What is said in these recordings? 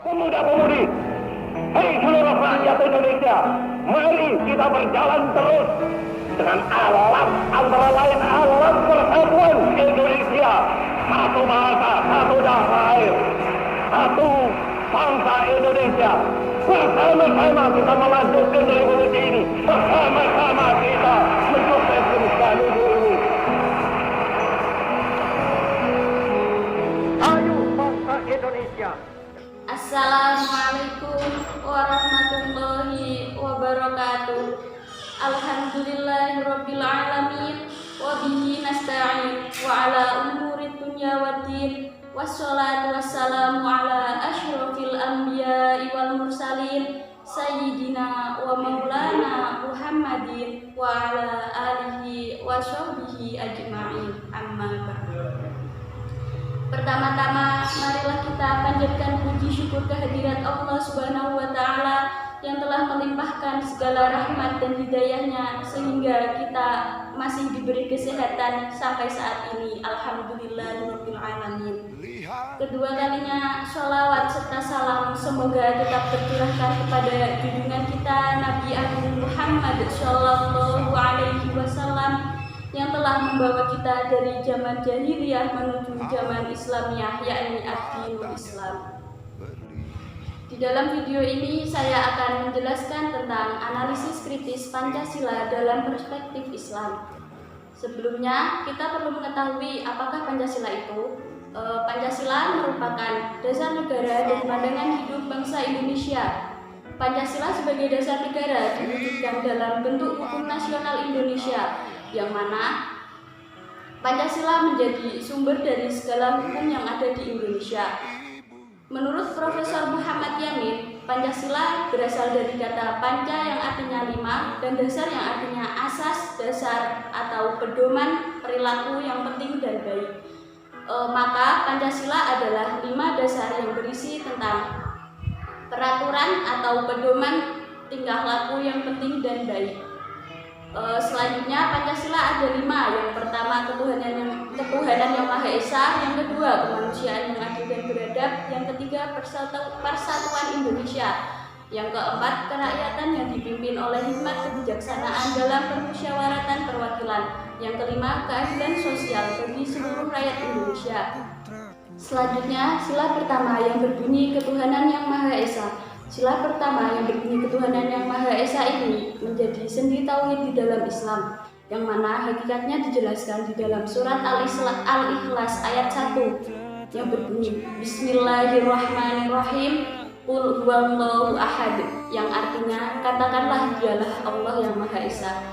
Pemuda-pemudi, hei seluruh rakyat Indonesia, mari kita berjalan terus dengan alam, antara lain alam persatuan Indonesia. Satu bahasa, satu tanah air, satu bangsa Indonesia. Bersama-sama kita melanjutkan revolusi ini. Bersama-sama kita mensukseskan ini. Ayo bangsa Indonesia. Assalamualaikum warahmatullahi wabarakatuh. Alhamdulillahirabbil alamin wa bihi nasta'in wa ala umuri dunya waddin. Wassalatu wassalamu ala asyrafil anbiya'i wal mursalin sayyidina wa maulana Muhammadin wa ala alihi wa sahbihi ajma'in. Amma ba'du. Pertama-tama, marilah kita panjatkan puji syukur kehadirat Allah Subhanahu wa Ta'ala yang telah melimpahkan segala rahmat dan hidayahnya sehingga kita masih diberi kesehatan sampai saat ini. Alhamdulillahirabbil alamin. Kedua kalinya, sholawat serta salam semoga tetap tercurahkan kepada junjungan kita Nabi Agung Muhammad Sallallahu Alaihi Wasallam yang telah membawa kita dari zaman jahiliyah menuju zaman Islamiyah, yakni ad-dinul Islam. Di dalam video ini saya akan menjelaskan tentang analisis kritis Pancasila dalam perspektif Islam. Sebelumnya, kita perlu mengetahui apakah Pancasila itu. Pancasila merupakan dasar negara dan pandangan hidup bangsa Indonesia. Pancasila sebagai dasar negara diwujudkan dalam bentuk hukum nasional Indonesia, yang mana Pancasila menjadi sumber dari segala hukum yang ada di Indonesia. Menurut Profesor Muhammad Yamin, Pancasila berasal dari kata panca yang artinya lima dan dasar yang artinya asas, dasar, atau pedoman perilaku yang penting dan baik. Maka Pancasila adalah 5 dasar yang berisi tentang peraturan atau pedoman tingkah laku yang penting dan baik. Selanjutnya Pancasila ada 5. Yang pertama ketuhanan yang Maha Esa, yang kedua kemanusiaan yang adil dan beradab, yang ketiga persatuan Indonesia, yang keempat kerakyatan yang dipimpin oleh hikmat kebijaksanaan dalam permusyawaratan perwakilan, yang kelima keadilan sosial bagi seluruh rakyat Indonesia. Selanjutnya sila pertama yang berbunyi ketuhanan yang Maha Esa. Sila pertama yang berbunyi ketuhanan yang Maha Esa ini menjadi sendi tauhid di dalam Islam, yang mana hakikatnya dijelaskan di dalam surat Al-Ikhlas ayat 1 yang berbunyi Bismillahirrahmanirrahim Qul huwallahu ahad, yang artinya katakanlah dialah Allah yang Maha Esa.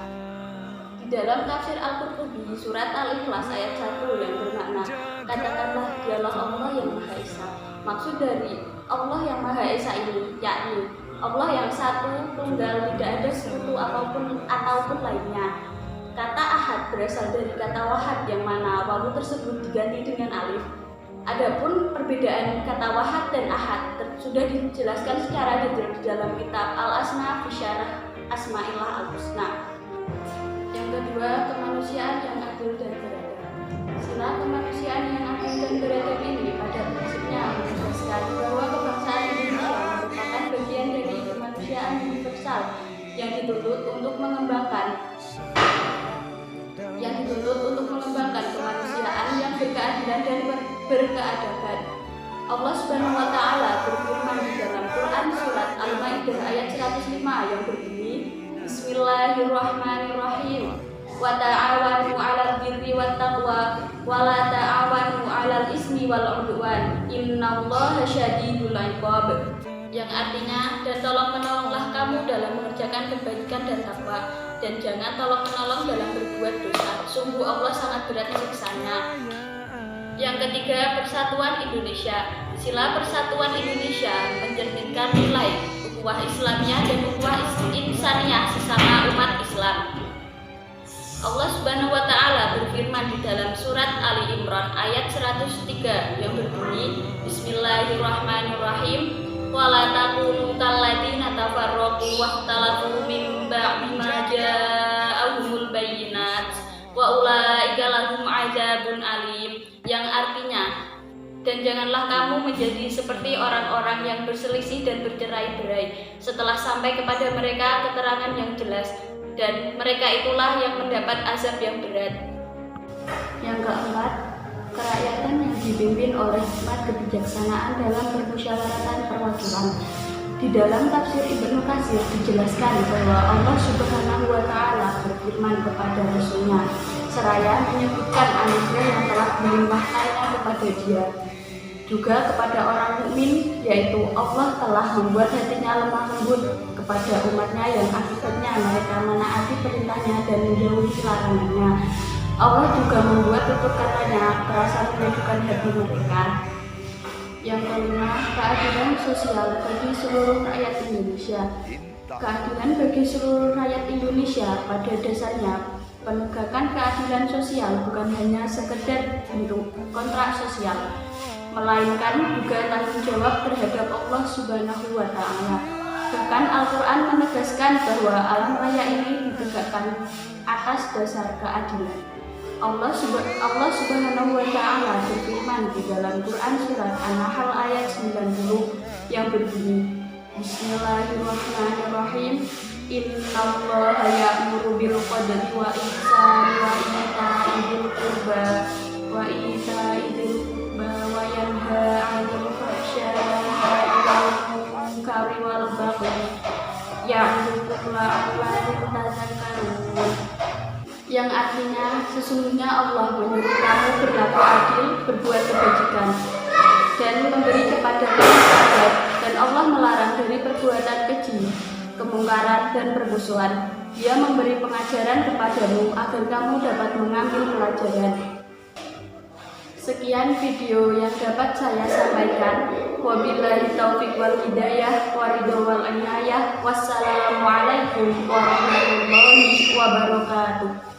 Di dalam tafsir Al-Qurtubi surat Al-Ikhlas ayat 1 yang bermakna katakanlah dialah Allah yang Maha Esa. Maksud dari Allah yang Maha Esa ini yakni Allah yang satu, tunggal, tidak ada sekutu ataupun lainnya. Kata ahad berasal dari kata wahad yang mana wawu tersebut diganti dengan alif. Adapun perbedaan kata wahad dan ahad sudah dijelaskan secara detail di dalam kitab Al-Asma fi Syarah Asma'illah Al-Husna. Yang kedua, kemanusiaan yang adil dan beradab. Sila kemanusiaan yang adil dan beradab ini pada prinsipnya menjelaskan bahwa kebangsaan Indonesia merupakan bagian dari kemanusiaan universal yang dituntut untuk mengembangkan kemanusiaan yang berkeadilan dan berkeadaban. Allah Subhanahu wa Ta'ala berfirman di dalam Quran surat Al-Maidah ayat 105 yang berbunyi Bismillahirrahmanirrahim wa ta'awanu 'alal birri wat taqwa wa la ta'awanu 'alal ismi wal 'udwan innallaha syadidul 'iqab, yang artinya dan tolong-menolonglah kamu dalam mengerjakan kebaikan dan takwa, dan jangan tolong-menolong dalam berbuat dosa, sungguh Allah sangat berat siksanya. Yang ketiga, persatuan Indonesia. Sila persatuan Indonesia mencerminkan nilai ukhuwah Islamiyah dan ukhuwah insaniyah sesama umat Islam. Allah Subhanahu wa Ta'ala berfirman di dalam surat Ali Imran ayat 103 yang berbunyi Bismillahirrahmanirrahim wa la takunu kalladzina tafarraqu wahtalafu min ba'di ma ja'ahumul bayyinat wa ulaika lahum adzabun alim, yang artinya Dan janganlah kamu menjadi seperti orang-orang yang berselisih dan bercerai-berai setelah sampai kepada mereka keterangan yang jelas, dan mereka itulah yang mendapat azab yang berat. Yang keempat, kerakyatan yang dipimpin oleh hikmat kebijaksanaan dalam permusyawaratan perwakilan. Di dalam tafsir Ibnu Katsir dijelaskan bahwa Allah Subhanahu wa Ta'ala berfirman kepada Rasul-Nya, seraya menyebutkan anugerah yang telah dilimpahkannya kepada dia. Juga kepada orang mukmin, yaitu Allah telah membuat hatinya lemah lembut kepada umatnya yang akibatnya mereka menaati perintahnya dan menjauhi larangannya. Allah juga membuat tutur katanya terasa menyejukkan hati mereka. Yang kelima, keadilan sosial bagi seluruh rakyat Indonesia. Keadilan bagi seluruh rakyat Indonesia pada dasarnya penegakan keadilan sosial bukan hanya sekedar bentuk kontrak sosial, melainkan juga tanggung jawab terhadap Allah Subhanahu wa Ta'ala. Bahkan Al-Quran menegaskan bahwa alam raya ini ditegakkan atas dasar keadilan. Allah Subhanahu wa Ta'ala berfirman di dalam Quran surat An-Nahl ayat 90 yang berbunyi, Bismillahirrahmanirrahim. Innallaha ya'muru bil qadri wa ihsani wa ita'i dzil qurba wa wa yanha 'anil fahsya'i wal munkari wal baghi ya'idzukum la'allakum tadhakkarun. Yang artinya, sesungguhnya Allah menyuruh kamu berlaku adil, berbuat kebajikan, dan memberi kepada kamu sahabat, dan Allah melarang dari perbuatan keji, kemungkaran, dan permusuhan. Dia memberi pengajaran kepadamu agar kamu dapat mengambil pelajaran. Sekian video yang dapat saya sampaikan. Wabillahi taufiq wal hidayah wa ridho wal inayah. Wassalamualaikum warahmatullahi wabarakatuh.